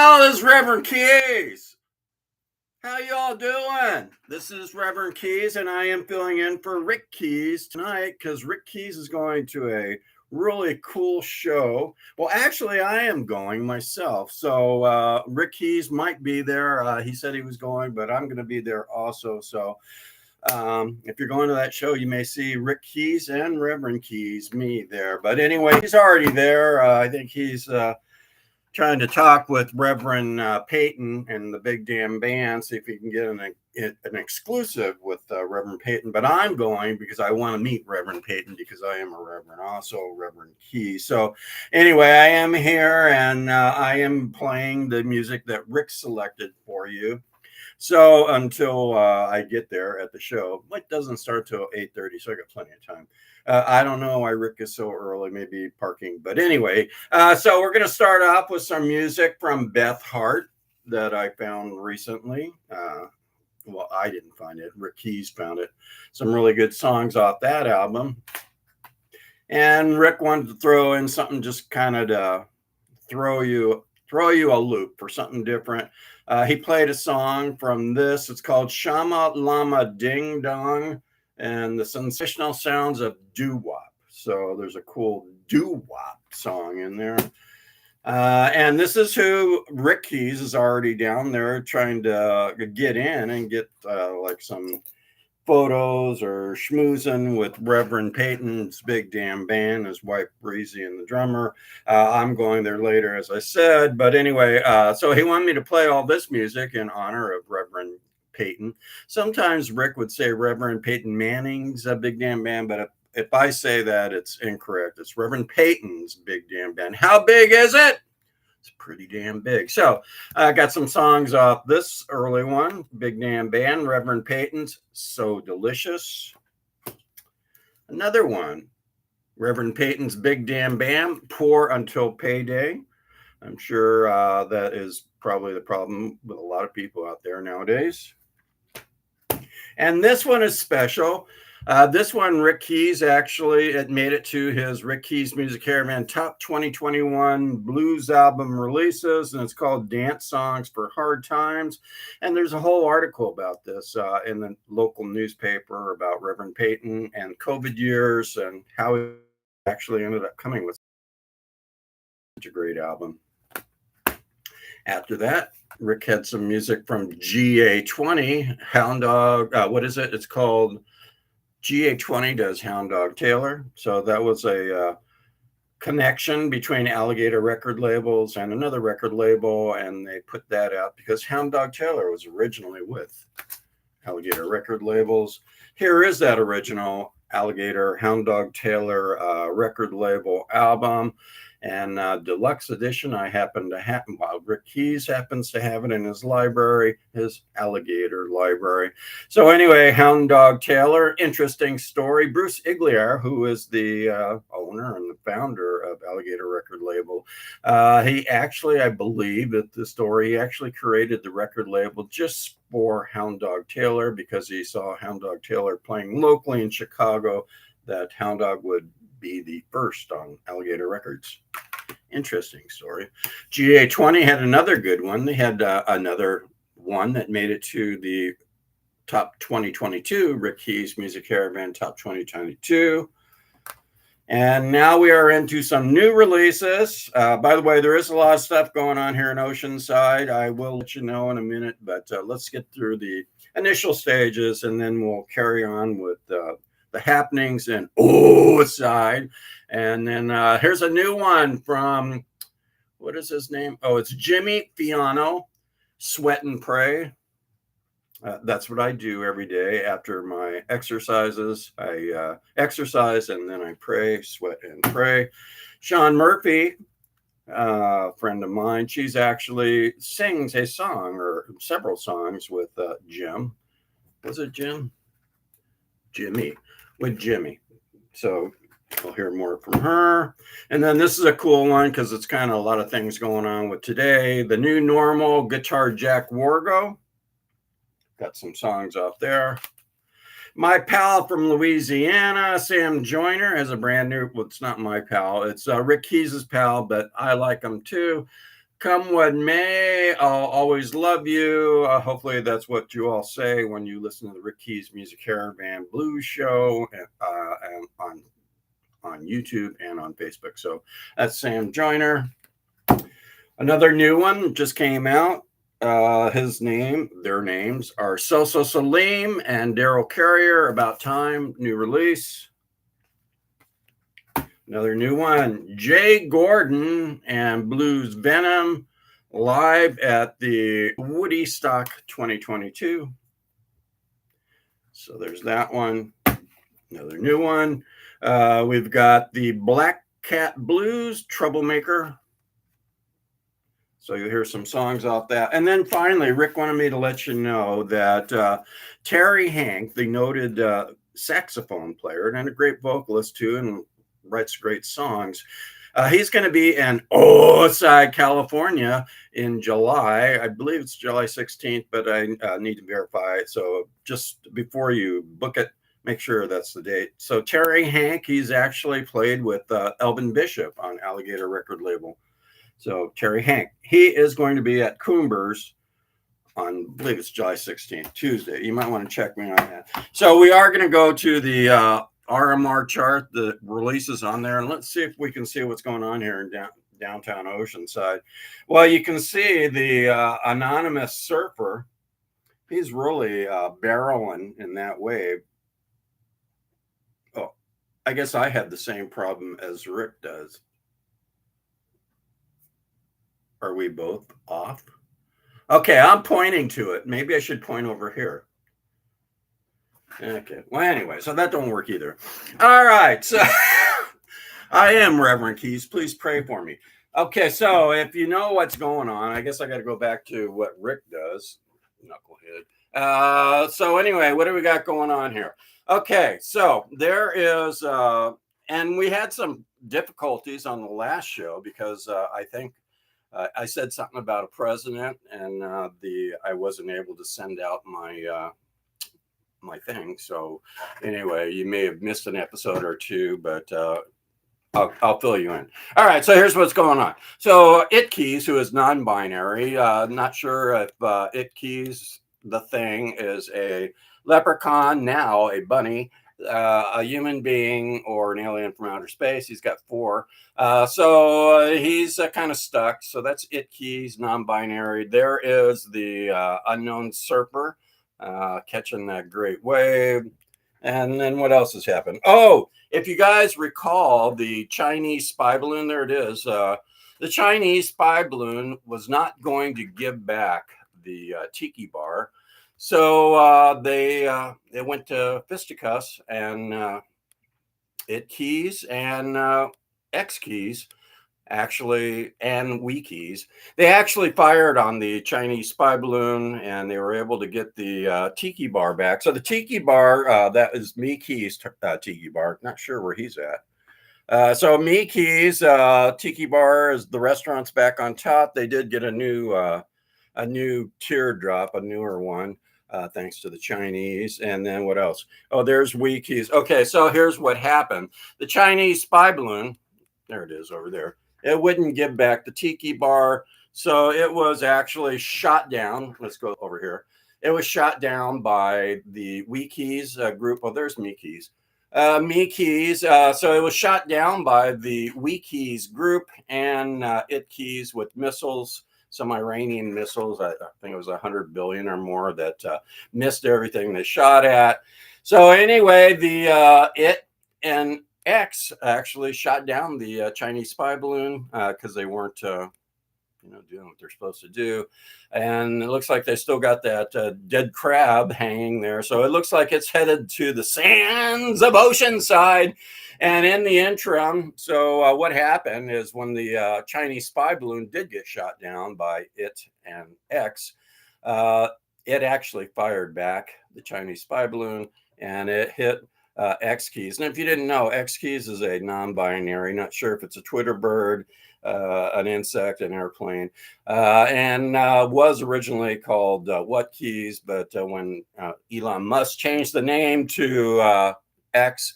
y'all? This is Reverend Keyess. How y'all doing? This is Reverend Keyess, and I am filling in for Rick Keyess tonight because Rick Keyess is going to a really cool show. Well, actually, I am going myself. So Rick Keyess might be there. He said he was going, but I'm going to be there also. So if you're going to that show, you may see Rick Keyess and Reverend Keyess, me there. But anyway, he's already there. I think he's trying to talk with Reverend Payton and the Big Damn Band, see if he can get an exclusive with Reverend Payton. But I'm going because I want to meet Reverend Payton because I am a Reverend, also Reverend Keyess. So anyway, I am here and I am playing the music that Rick selected for you. So until I get there at the show, it doesn't start till 8:30, so I got plenty of time. I don't know why Rick is so early, maybe parking. But anyway, so we're going to start off with some music from Beth Hart that I found recently. Well, I didn't find it. Rick Keyess found it. Some really good songs off that album. And Rick wanted to throw in something just kind of to throw you a loop for something different. He played a song from this. It's called Shama Lama Ding Dong and the Sensational Sounds of Doo-Wop. So there's a cool doo-wop song in there. And this is who Rick Keyess is already down there trying to get in and get like some photos or schmoozing with Reverend Payton's Big Damn Band, his wife Breezy and the drummer. I'm going there later, as I said. But anyway, so he wanted me to play all this music in honor of Reverend Payton. Sometimes Rick would say Reverend Payton Manning's Big Damn Band, but if I say that, it's incorrect. It's Reverend Payton's Big Damn Band. How big is it? It's pretty damn big. So I got some songs off this early one, Big Damn Band, Reverend Payton's So Delicious. Another one, Reverend Payton's Big Damn Band, Poor Until Payday. I'm sure that is probably the problem with a lot of people out there nowadays. And this one is special. This one, Rick Keyess, actually, it made it to his Rick Keyess Music Caravan Top 2021 Blues Album Releases, and it's called Dance Songs for Hard Times. And there's a whole article about this in the local newspaper about Reverend Payton and COVID years and how he actually ended up coming with such a great album. After that, Rick had some music from GA20, Hound Dog. What is it? It's called GA20 does Hound Dog Taylor. So that was a connection between Alligator record labels and another record label. And they put that out because Hound Dog Taylor was originally with Alligator record labels. Here is that original Alligator Hound Dog Taylor record label album. And deluxe edition, I happen to have, while Rick Keyess happens to have it in his library, his Alligator library. So anyway, Hound Dog Taylor, interesting story. Bruce Igliar, who is the owner and the founder of Alligator record label, he actually, I believe that the story, he actually created the record label just for Hound Dog Taylor because he saw Hound Dog Taylor playing locally in Chicago, that Hound Dog would be the first on Alligator Records. Interesting story. GA20 had another good one. They had another one that made it to the Top 2022, Rick Keyess Music Caravan Top 2022. And now we are into some new releases. By the way, there is a lot of stuff going on here in Oceanside. I will let you know in a minute, but let's get through the initial stages and then we'll carry on with the happenings in Oceanside. And then here's a new one from, what is his name? Oh, it's Jimmy Fiano, Sweat and Pray. That's what I do every day after my exercises. I exercise and then I pray, sweat and pray. Sean Murphy, friend of mine, she's actually sings a song or several songs with Jim. Was it Jim? Jimmy. With Jimmy. So we'll hear more from her. And then this is a cool one because it's kind of a lot of things going on with today. The New Normal, Guitar Jack Wargo. Got some songs off there. My pal from Louisiana, Sam Joyner, has a brand new, well, it's not my pal. It's Rick Keyes' pal, but I like him too. Come what may, I'll always love you. Hopefully, that's what you all say when you listen to the Rick Keyes Music Caravan Blues Show and on YouTube and on Facebook. So that's Sam Joyner. Another new one just came out. Their names are Soso Salim and Daryl Carrier. About Time, new release. Another new one, Jay Gordon and Blues Venom, live at the Woodstock 2022. So there's that one. Another new one. We've got the Black Cat Blues, Troublemaker. So you'll hear some songs off that. And then finally, Rick wanted me to let you know that Terry Hank, the noted saxophone player and a great vocalist too, and writes great songs. He's going to be in Oside, California in July. I believe it's July 16th, but I need to verify it. So just before you book it, make sure that's the date. So Terry Hank, he's actually played with Elvin Bishop on Alligator record label. So Terry Hank, he is going to be at Coomber's on, I believe it's July 16th, Tuesday. You might want to check me on that. So we are going to go to the RMR chart, the releases on there, and let's see if we can see what's going on here in downtown Oceanside. Well, you can see the anonymous surfer. He's really barreling in that wave. Oh, I guess I had the same problem as Rick does. Are we both off? Okay, I'm pointing to it. Maybe I should point over here. Okay. Well, anyway, so that don't work either. All right. So I am Reverend Keyes. Please pray for me. Okay. So if you know what's going on, I guess I got to go back to what Rick does. Knucklehead. So anyway, what do we got going on here? Okay. So there is, and we had some difficulties on the last show because I think I said something about a president and I wasn't able to send out my thing. So anyway, you may have missed an episode or two, but I'll fill you in. All right, so here's what's going on. So It Keyes, who is non-binary, not sure if It Keyes, the thing, is a leprechaun, now a bunny, a human being, or an alien from outer space. He's got 4. So he's kind of stuck. So that's It Keyes, non-binary. There is the unknown surfer, catching that great wave. And then what else has happened? Oh, if you guys recall the Chinese spy balloon, there it is. The Chinese spy balloon was not going to give back the tiki bar. So they went to fisticuffs, and It Keyes and X Keyes actually, and We Keyes, they actually fired on the Chinese spy balloon, and they were able to get the tiki bar back. So the tiki bar, that is Me Keyes tiki bar. Not sure where he's at. So Me Keyes tiki bar, is the restaurant's back on top. They did get a new teardrop, a newer one, thanks to the Chinese. And then what else? Oh, there's We Keyes. Okay, so here's what happened. The Chinese spy balloon, there it is over there. It wouldn't give back the tiki bar. So it was actually shot down. Let's go over here. It was shot down by the We Keyes group. Oh, there's Me Keyes. Me Keyes. So it was shot down by the We Keyes group and It Keyes with missiles, some Iranian missiles. I think it was 100 billion or more that missed everything they shot at. So anyway, the It and X actually shot down the Chinese spy balloon because they weren't, doing what they're supposed to do. And it looks like they still got that dead crab hanging there. So it looks like it's headed to the sands of Oceanside. And in the interim, so what happened is when the Chinese spy balloon did get shot down by It and X, it actually fired back the Chinese spy balloon, and it hit X Keyes. And if you didn't know, X Keyes is a non-binary, not sure if it's a Twitter bird, an insect, an airplane, and was originally called What Keyes, but when Elon Musk changed the name to X,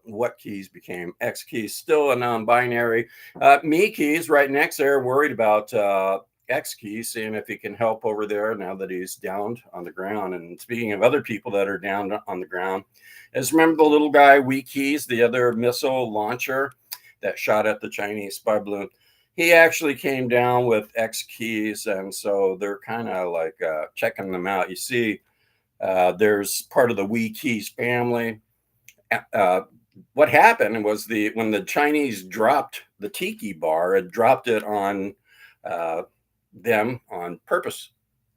what keys became X keys, still a non-binary. Me keys right next there, worried about X keys, seeing if he can help over there now that he's downed on the ground. And speaking of other people that are down on the ground, is remember the little guy, We Keys, the other missile launcher that shot at the Chinese spy balloon? He actually came down with X keys, and so they're kind of like checking them out. You see, there's part of the We Keys family. What happened was when the Chinese dropped the tiki bar, it dropped it on them on purpose.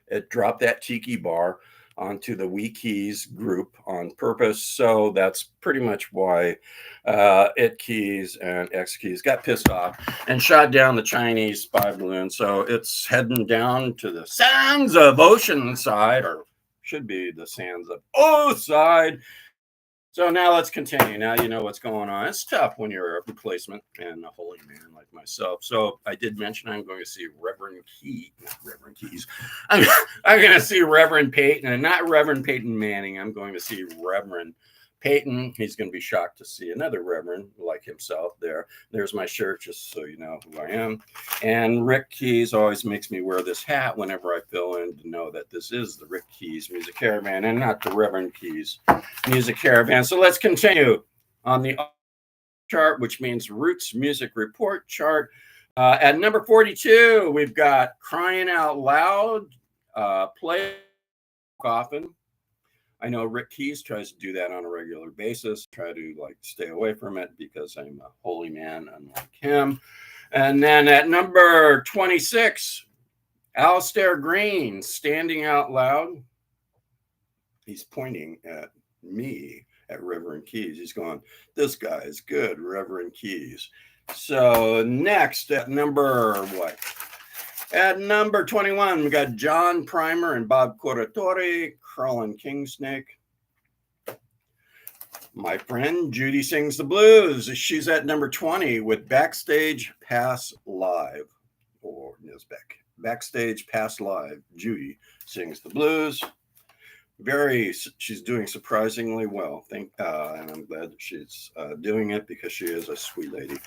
It dropped that tiki bar onto the We Keys group on purpose. So that's pretty much why It Keys and X Keys got pissed off and shot down the Chinese spy balloon. So it's heading down to the sands of Oceanside, or should be the sands of Oceanside. So now let's continue. Now you know what's going on. It's tough when you're a replacement and a holy man like myself. So I did mention I'm going to see Reverend Keyes. I'm going to see Reverend Payton, and not Reverend Payton Manning. I'm going to see Reverend Payton. He's going to be shocked to see another Reverend like himself there. There's my shirt, just so you know who I am. And Rick Keyes always makes me wear this hat whenever I fill in to know that this is the Rick Keyes Music Caravan and not the Reverend Keyes Music Caravan. So let's continue on the chart, which means Roots Music Report chart. At number 42, we've got Crying Out Loud, Play Coffin. I know Rick Keyes tries to do that on a regular basis, try to like stay away from it because I'm a holy man unlike him. And then at number 26, Alistair Green, Standing Out Loud. He's pointing at me, at Reverend Keyes. He's going, this guy is good, Reverend Keyes. So next at number what? At number 21, we got John Primer and Bob Corritore, Crawling Kingsnake. My friend Judy Sings the Blues. She's at number 20 with Backstage Pass Live, or Nisbeck. Backstage Pass Live. Judy Sings the Blues. She's doing surprisingly well. And I'm glad that she's doing it because she is a sweet lady.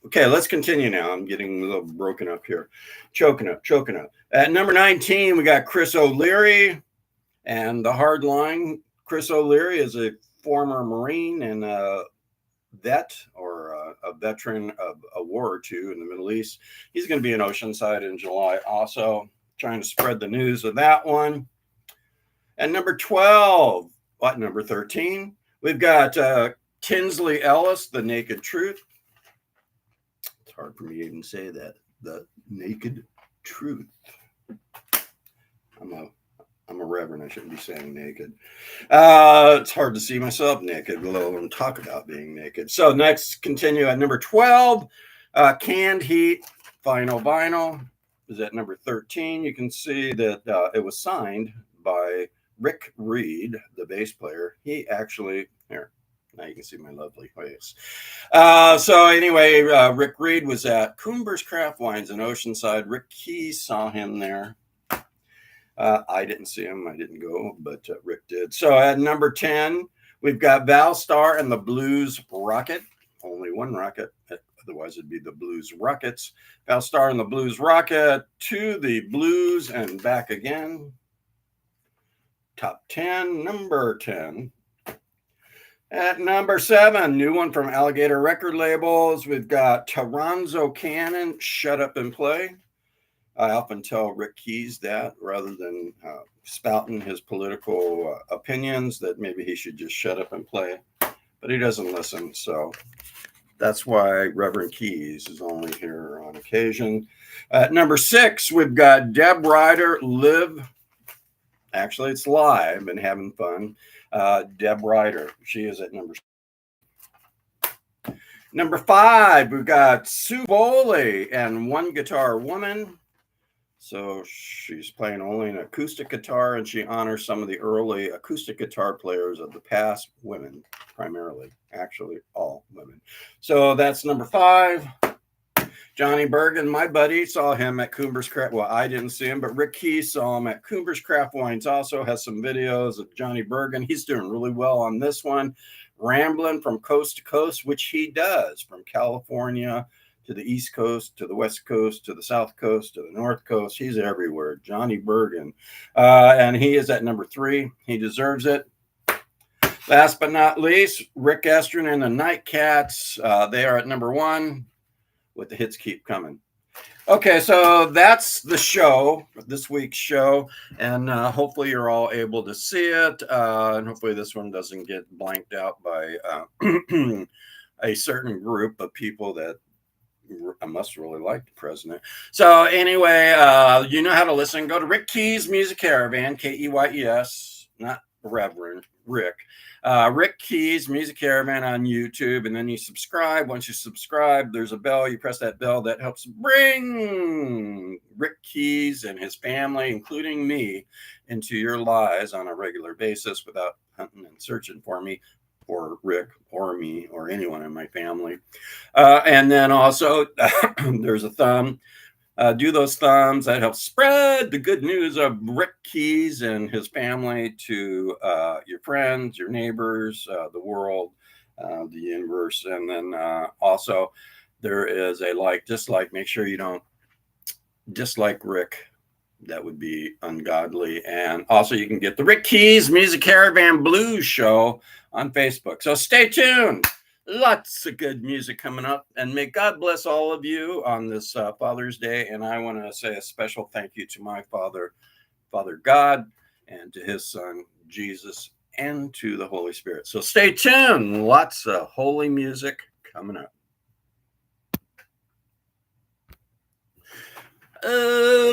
Okay, let's continue now. I'm getting a little broken up here. Choking up. At number 19, we got Chris O'Leary and The Hard Line. Chris O'Leary is a former Marine and a vet, or a veteran of a war or two in the Middle East. He's going to be in Oceanside in July also, trying to spread the news of that one. And number 12, number 13, we've got Tinsley Ellis, The Naked Truth. It's hard for me to even say that. The Naked Truth. I'm a reverend. I shouldn't be saying naked. It's hard to see myself naked, let alone talk about being naked. So next, continue at number 12, Canned Heat, Final Vinyl is at number 13. You can see that it was signed by Rick Reed, the bass player. He actually, here, now you can see my lovely face. So anyway, Rick Reed was at Coomber's Craft Wines in Oceanside. Rick Keyes saw him there. I didn't see him. I didn't go, but Rick did. So at number 10, we've got Val Starr and the Blues Rocket. Only one rocket. Otherwise, it'd be the Blues Rockets. Val Starr and the Blues Rocket, To the Blues and Back Again. Top 10, number 10. At number 7, new one from Alligator Record Labels. We've got Toronzo Cannon, Shut Up and Play. I often tell Rick Keyes that rather than spouting his political opinions, that maybe he should just shut up and play. But he doesn't listen, so that's why Reverend Keyes is only here on occasion. At number 6, we've got Deb Ryder, Live. Actually, it's live and having fun. Deb Ryder, she is at number 6. Number 5, we've got Sue Boley and One Guitar Woman. So she's playing only an acoustic guitar, and she honors some of the early acoustic guitar players of the past, women, primarily, actually all women. So that's number 5. Johnny Bergen, my buddy, saw him at Coomber's Craft. Well, I didn't see him, but Rick Keyess saw him at Coomber's Craft Wines. Also has some videos of Johnny Bergen. He's doing really well on this one, rambling from coast to coast, which he does, from California to the East Coast, to the West Coast, to the South Coast, to the North Coast. He's everywhere, Johnny Bergen. And he is at number 3. He deserves it. Last but not least, Rick Estrin and the Nightcats. They are at number 1 with The Hits Keep Coming. Okay, so that's the show, this week's show, and hopefully you're all able to see it, and hopefully this one doesn't get blanked out by a certain group of people that I must really like the president. So anyway, you know how to listen. Go to Rick Keyes Music Caravan, Keyes, not Reverend, Rick. Rick Keyes Music Caravan on YouTube, and then you subscribe. Once you subscribe, there's a bell. You press that bell. That helps bring Rick Keyes and his family, including me, into your lives on a regular basis without hunting and searching for me, or Rick, or me, or anyone in my family. And then also, there's a thumb. Do those thumbs. That helps spread the good news of Rick Keyes and his family to your friends, your neighbors, the world, the universe. And then also there is a like, dislike. Make sure you don't dislike Rick. That would be ungodly. And also you can get the Rick Keyes Music Caravan Blues Show on Facebook. So stay tuned. Lots of good music coming up, and may God bless all of you on this Father's Day. And I want to say a special thank you to my Father God, and to his Son, Jesus, and to the Holy Spirit. So stay tuned. Lots of holy music coming up.